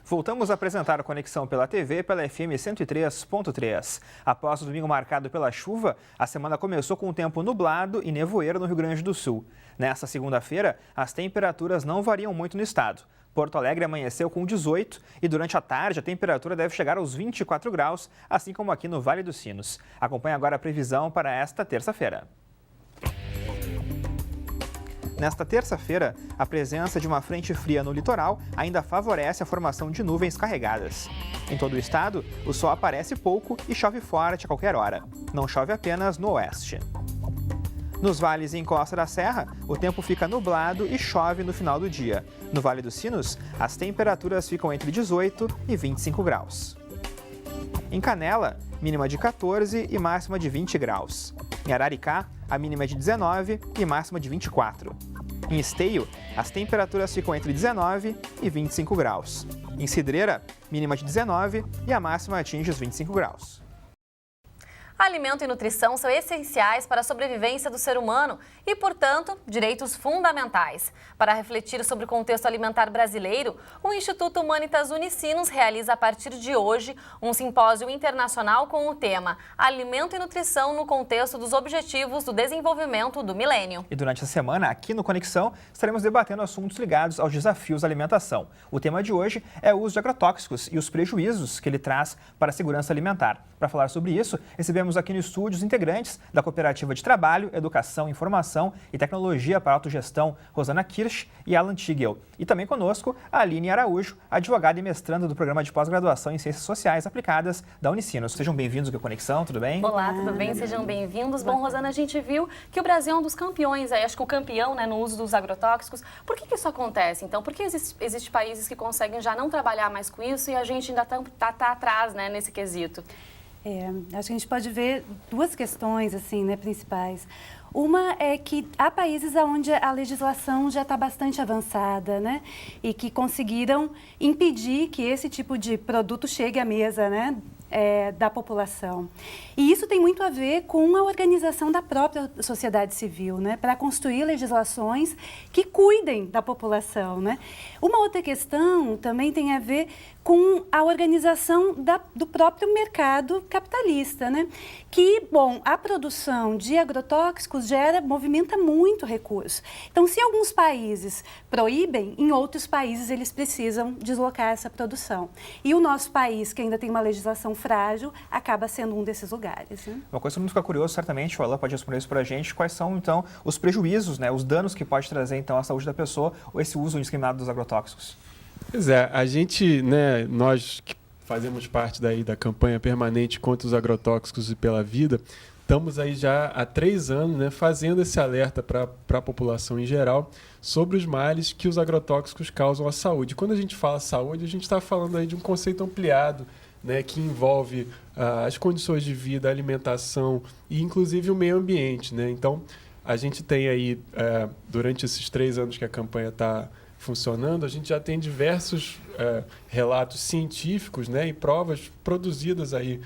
Voltamos a apresentar a Conexão pela TV pela FM 103.3. Após o domingo marcado pela chuva, a semana começou com um tempo nublado e nevoeiro no Rio Grande do Sul. Nesta segunda-feira, as temperaturas não variam muito no estado. Porto Alegre amanheceu com 18 e durante a tarde a temperatura deve chegar aos 24 graus, assim como aqui no Vale dos Sinos. Acompanhe agora a previsão para esta terça-feira. Nesta terça-feira, a presença de uma frente fria no litoral ainda favorece a formação de nuvens carregadas. Em todo o estado, o sol aparece pouco e chove forte a qualquer hora. Não chove apenas no oeste. Nos vales e encosta da serra, o tempo fica nublado e chove no final do dia. No Vale dos Sinos, as temperaturas ficam entre 18 e 25 graus. Em Canela, mínima de 14 e máxima de 20 graus. Em Araricá, a mínima é de 19 e máxima de 24. Em Esteio, as temperaturas ficam entre 19 e 25 graus. Em Cidreira, mínima de 19 e a máxima atinge os 25 graus. Alimento e nutrição são essenciais para a sobrevivência do ser humano e, portanto, direitos fundamentais. Para refletir sobre o contexto alimentar brasileiro, o Instituto Humanitas Unicinos realiza a partir de hoje um simpósio internacional com o tema Alimento e Nutrição no contexto dos Objetivos do Desenvolvimento do Milênio. E durante a semana, aqui no Conexão, estaremos debatendo assuntos ligados aos desafios da alimentação. O tema de hoje é o uso de agrotóxicos e os prejuízos que ele traz para a segurança alimentar. Para falar sobre isso, recebemos aqui no estúdio os integrantes da Cooperativa de Trabalho, Educação, Informação e Tecnologia para Autogestão, Rosana Kirsch e Alan Tigel. E também conosco a Aline Araújo, advogada e mestranda do Programa de Pós-Graduação em Ciências Sociais Aplicadas da Unicinos. Sejam bem-vindos aqui ao Conexão, tudo bem? Olá, tudo bem? Sejam bem-vindos. Bom, Rosana, a gente viu que o Brasil é um dos campeões, acho que o campeão, no uso dos agrotóxicos. Por que isso acontece, então? Por que existem países que conseguem já não trabalhar mais com isso e a gente ainda está atrás, nesse quesito? Acho que a gente pode ver duas questões principais. Uma é que há países onde a legislação já está bastante avançada, e que conseguiram impedir que esse tipo de produto chegue à mesa, da população. E isso tem muito a ver com a organização da própria sociedade civil, para construir legislações que cuidem da população, Uma outra questão também tem a ver com a organização do próprio mercado capitalista, que, a produção de agrotóxicos movimenta muito recurso. Então, se alguns países proíbem, em outros países eles precisam deslocar essa produção. E o nosso país, que ainda tem uma legislação frágil, acaba sendo um desses lugares. Uma coisa que todo mundo fica curioso, certamente, o Alan pode responder isso para a gente, quais são, então, os prejuízos, os danos que pode trazer, então, à saúde da pessoa ou esse uso indiscriminado dos agrotóxicos? Pois é, a gente, nós que fazemos parte da campanha permanente contra os agrotóxicos e pela vida, estamos aí já há 3 anos, fazendo esse alerta para a população em geral sobre os males que os agrotóxicos causam à saúde. Quando a gente fala saúde, a gente está falando aí de um conceito ampliado, que envolve as condições de vida, a alimentação e, inclusive, o meio ambiente. Então, a gente tem aí, durante esses 3 anos que a campanha está funcionando, a gente já tem diversos relatos científicos, e provas produzidas aí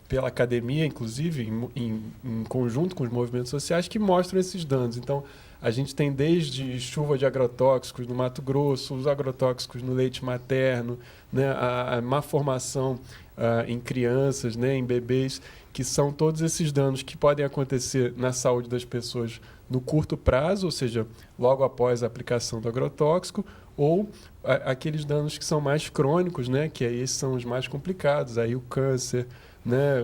pela academia, inclusive, em conjunto com os movimentos sociais, que mostram esses danos. Então, a gente tem desde chuva de agrotóxicos no Mato Grosso, os agrotóxicos no leite materno, a má formação em crianças, em bebês, que são todos esses danos que podem acontecer na saúde das pessoas no curto prazo, ou seja, logo após a aplicação do agrotóxico, ou aqueles danos que são mais crônicos, que aí esses são os mais complicados, aí o câncer,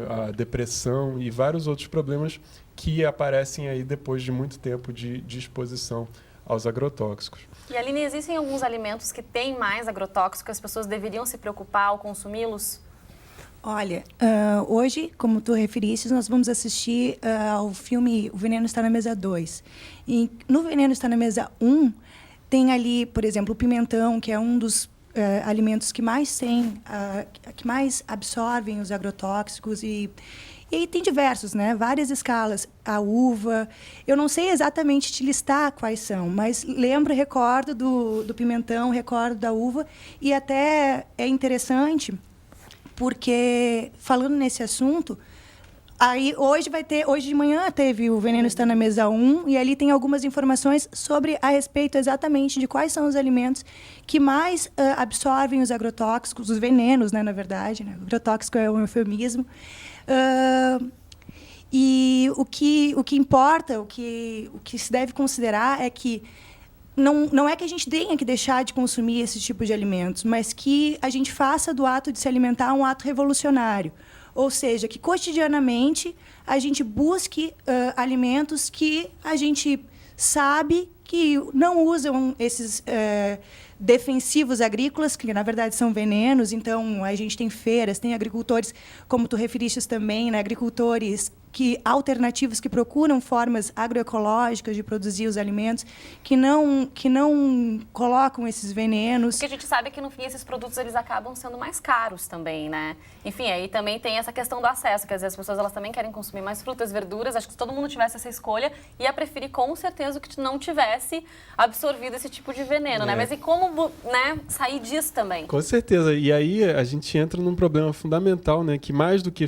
a depressão e vários outros problemas que aparecem aí depois de muito tempo de exposição aos agrotóxicos. E, Aline, existem alguns alimentos que têm mais agrotóxicos que as pessoas deveriam se preocupar ao consumi-los? Olha, hoje, como tu referiste, nós vamos assistir ao filme O Veneno Está na Mesa 2. E no Veneno Está na Mesa 1, tem ali, por exemplo, o pimentão, que é um dos alimentos que mais que mais absorvem os agrotóxicos e aí tem diversos, várias escalas. A uva, eu não sei exatamente te listar quais são, mas lembro, recordo do pimentão, recordo da uva, e até é interessante, porque falando nesse assunto, Aí hoje de manhã teve o Veneno Está na Mesa 1, e ali tem algumas informações sobre a respeito exatamente de quais são os alimentos que mais absorvem os agrotóxicos, os venenos, né, na verdade, né? O agrotóxico é um eufemismo. E o que importa, o que se deve considerar é que não é que a gente tenha que deixar de consumir esse tipo de alimentos, mas que a gente faça do ato de se alimentar um ato revolucionário. Ou seja, que cotidianamente a gente busque alimentos que a gente sabe que não usam esses defensivos agrícolas, que na verdade são venenos. Então, a gente tem feiras, tem agricultores, como tu referiste também, né, agricultores alternativos que procuram formas agroecológicas de produzir os alimentos, que não colocam esses venenos. Porque a gente sabe que, no fim, esses produtos eles acabam sendo mais caros também, né? Enfim, aí também tem essa questão do acesso, que às vezes as pessoas elas também querem consumir mais frutas, verduras. Acho que se todo mundo tivesse essa escolha, ia preferir com certeza que não tivesse absorvido esse tipo de veneno, né? Mas e como, né, sair disso também? Com certeza. E aí a gente entra num problema fundamental, né? Que mais do que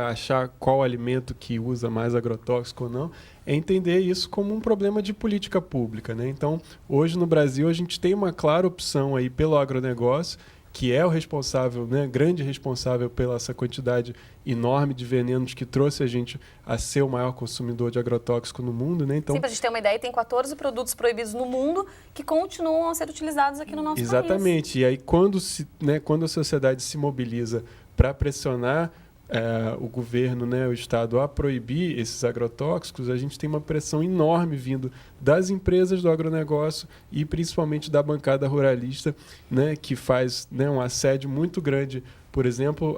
achar qual alimento que usa mais agrotóxico ou não, é entender isso como um problema de política pública, né? Então, hoje no Brasil, a gente tem uma clara opção aí pelo agronegócio, que é o responsável, né, grande responsável pela essa quantidade enorme de venenos que trouxe a gente a ser o maior consumidor de agrotóxico no mundo, né? Então, sim, para a gente ter uma ideia, tem 14 produtos proibidos no mundo que continuam a ser utilizados aqui no nosso país. Exatamente. E aí, quando a sociedade se mobiliza para pressionar o governo, né, o Estado, a proibir esses agrotóxicos, a gente tem uma pressão enorme vindo das empresas do agronegócio e principalmente da bancada ruralista, né, que faz, né, um assédio muito grande, por exemplo,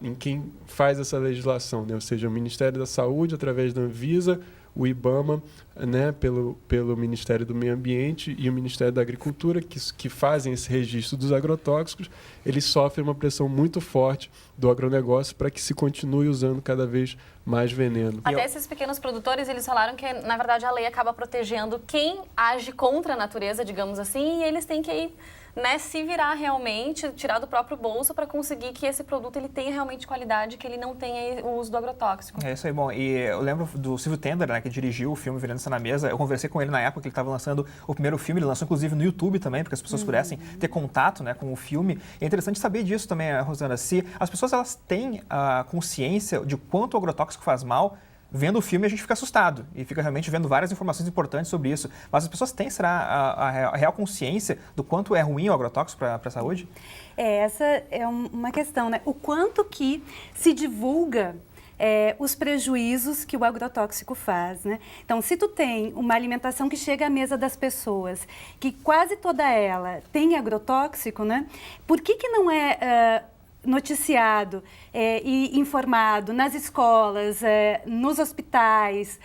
em quem faz essa legislação, né, ou seja, o Ministério da Saúde, através da Anvisa, o IBAMA, né, pelo Ministério do Meio Ambiente e o Ministério da Agricultura, que fazem esse registro dos agrotóxicos, eles sofrem uma pressão muito forte do agronegócio para que se continue usando cada vez mais veneno. Até esses pequenos produtores, eles falaram que, na verdade, a lei acaba protegendo quem age contra a natureza, digamos assim, e eles têm que ir, né, se virar realmente, tirar do próprio bolso para conseguir que esse produto ele tenha realmente qualidade, que ele não tenha o uso do agrotóxico. É isso aí, bom. E eu lembro do Silvio Tender, né, que dirigiu o filme Veneno Está na Mesa. Eu conversei com ele na época que ele estava lançando o primeiro filme. Ele lançou, inclusive, no YouTube também, para que as pessoas pudessem ter contato, né, com o filme. E é interessante saber disso também, Rosana, se as pessoas elas têm a consciência de quanto o agrotóxico faz mal. Vendo o filme, a gente fica assustado e fica realmente vendo várias informações importantes sobre isso. Mas as pessoas têm, será, a real consciência do quanto é ruim o agrotóxico para a saúde? Essa é uma questão, né? O quanto que se divulga os prejuízos que o agrotóxico faz, né? Então, se tu tem uma alimentação que chega à mesa das pessoas, que quase toda ela tem agrotóxico, né? Por que não é noticiado e informado nas escolas, nos hospitais,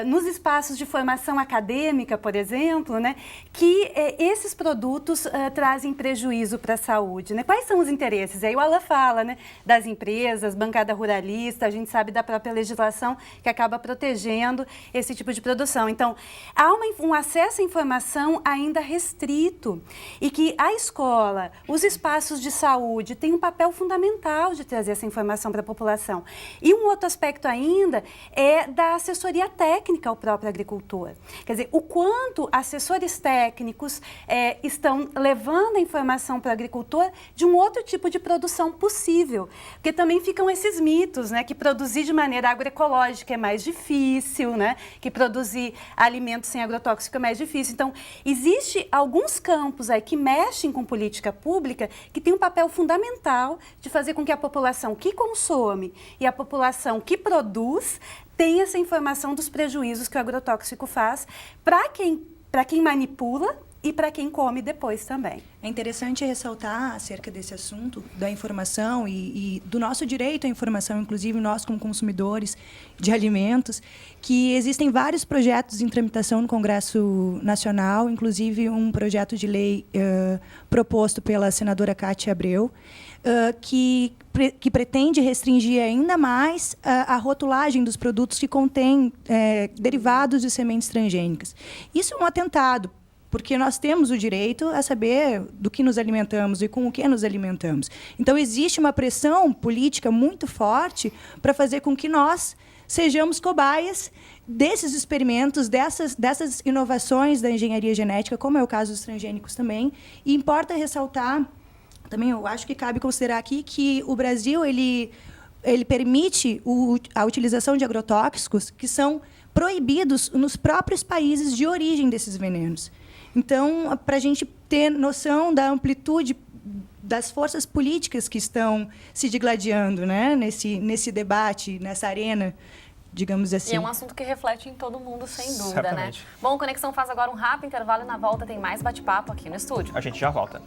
nos espaços de formação acadêmica, por exemplo, né, que esses produtos trazem prejuízo para a saúde, né? Quais são os interesses? Aí o Alan fala, né, das empresas, bancada ruralista, a gente sabe da própria legislação que acaba protegendo esse tipo de produção. Então, há um acesso à informação ainda restrito e que a escola, os espaços de saúde têm um papel fundamental de trazer essa informação para a população. E um outro aspecto ainda é da assessoria técnica ao próprio agricultor. Quer dizer, o quanto assessores técnicos estão levando a informação para o agricultor de um outro tipo de produção possível. Porque também ficam esses mitos, né, que produzir de maneira agroecológica é mais difícil, né, que produzir alimentos sem agrotóxico é mais difícil. Então, existe alguns campos aí que mexem com política pública que tem um papel fundamental de fazer com que a população que consome e a população que produz tenha essa informação dos prejuízos que o agrotóxico faz para quem manipula e para quem come depois também. É interessante ressaltar acerca desse assunto da informação e do nosso direito à informação, inclusive nós como consumidores de alimentos, que existem vários projetos em tramitação no Congresso Nacional, inclusive um projeto de lei proposto pela senadora Cátia Abreu, que pretende restringir ainda mais a rotulagem dos produtos que contêm derivados de sementes transgênicas. Isso é um atentado, porque nós temos o direito a saber do que nos alimentamos e com o que nos alimentamos. Então, existe uma pressão política muito forte para fazer com que nós sejamos cobaias desses experimentos, dessas inovações da engenharia genética, como é o caso dos transgênicos também. E importa ressaltar, também eu acho que cabe considerar aqui, que o Brasil ele permite a utilização de agrotóxicos que são proibidos nos próprios países de origem desses venenos. Então, para a gente ter noção da amplitude das forças políticas que estão se digladiando, né, nesse debate, nessa arena, digamos assim. E é um assunto que reflete em todo mundo, sem dúvida, Certamente. né? Bom, Conexão faz agora um rápido intervalo e na volta tem mais bate-papo aqui no estúdio. A gente já volta.